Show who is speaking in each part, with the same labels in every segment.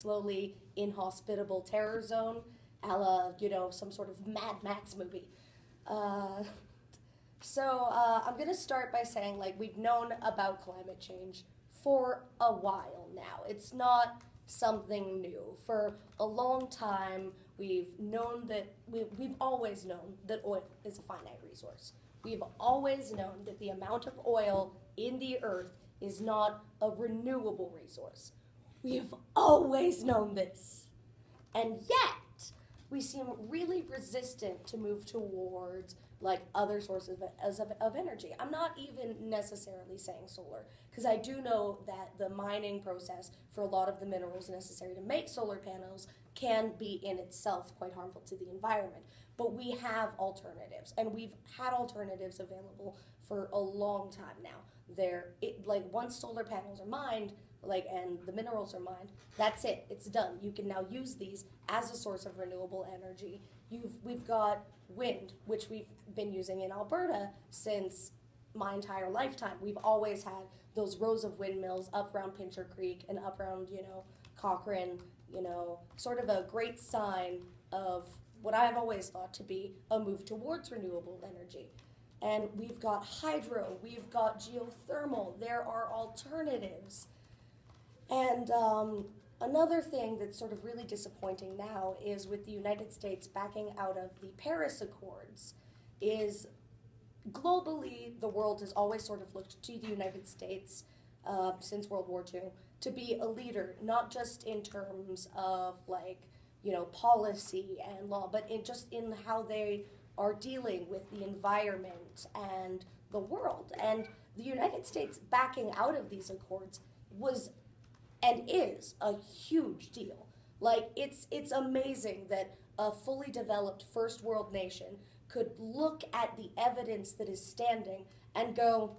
Speaker 1: slowly inhospitable terror zone, a la, some sort of Mad Max movie. Uh, I'm going to start by saying, like, we've known about climate change for a while now. It's not something new. For a long time, we've always known that oil is a finite resource. We've always known that the amount of oil in the earth is not a renewable resource. We have always known this. And yet, we seem really resistant to move towards like other sources of energy. I'm not even necessarily saying solar, because I do know that the mining process for a lot of the minerals necessary to make solar panels can be in itself quite harmful to the environment. But we have alternatives, and we've had alternatives available for a long time now. Once solar panels are mined, and the minerals are mined, that's it. It's done. You can now use these as a source of renewable energy. We've got wind, which we've been using in Alberta since my entire lifetime. We've always had those rows of windmills up around Pincher Creek and up around, Cochrane, sort of a great sign of what I've always thought to be a move towards renewable energy. And we've got hydro, we've got geothermal, there are alternatives. And another thing that's sort of really disappointing now is with the United States backing out of the Paris Accords, is globally the world has always sort of looked to the United States since World War II to be a leader, not just in terms of policy and law, but in how they are dealing with the environment and the world. And the United States backing out of these accords was and is a huge deal. It's amazing that a fully developed first world nation could look at the evidence that is standing and go,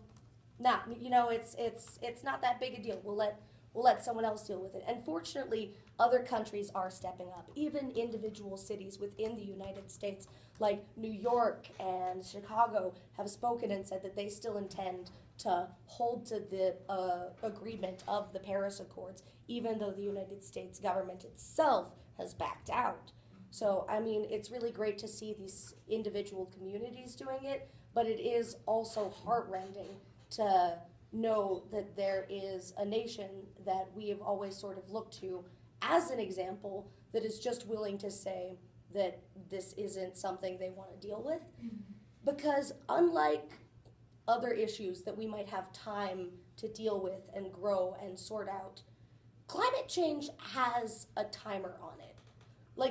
Speaker 1: nah, it's not that big a deal. We'll let someone else deal with it. And fortunately, other countries are stepping up. Even individual cities within the United States, like New York and Chicago, have spoken and said that they still intend to hold to the agreement of the Paris Accords, even though the United States government itself has backed out. So, it's really great to see these individual communities doing it, but it is also heartrending to know that there is a nation that we have always sort of looked to as an example that is just willing to say that this isn't something they want to deal with. Mm-hmm. Because unlike other issues that we might have time to deal with and grow and sort out, climate change has a timer on it.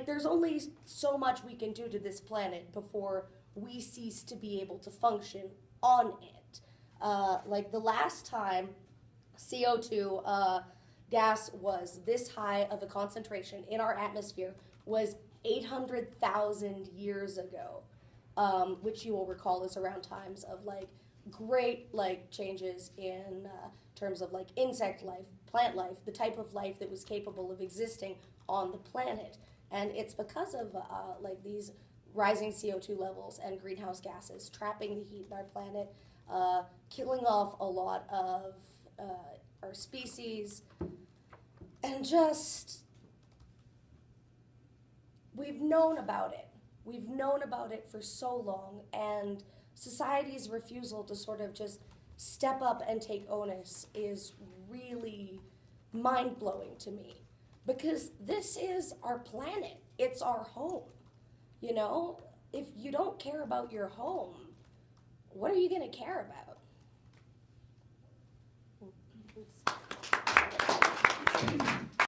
Speaker 1: There's only so much we can do to this planet before we cease to be able to function on it. The last time CO2 gas was this high of a concentration in our atmosphere was 800,000 years ago, which you will recall is around times of great changes in terms of insect life, plant life, the type of life that was capable of existing on the planet. And it's because of these rising CO2 levels and greenhouse gases trapping the heat in our planet, killing off a lot of our species, and just, we've known about it. We've known about it for so long, and society's refusal to sort of just step up and take onus is really mind-blowing to me, because this is our planet. It's our home. If you don't care about your home, what are you going to care about?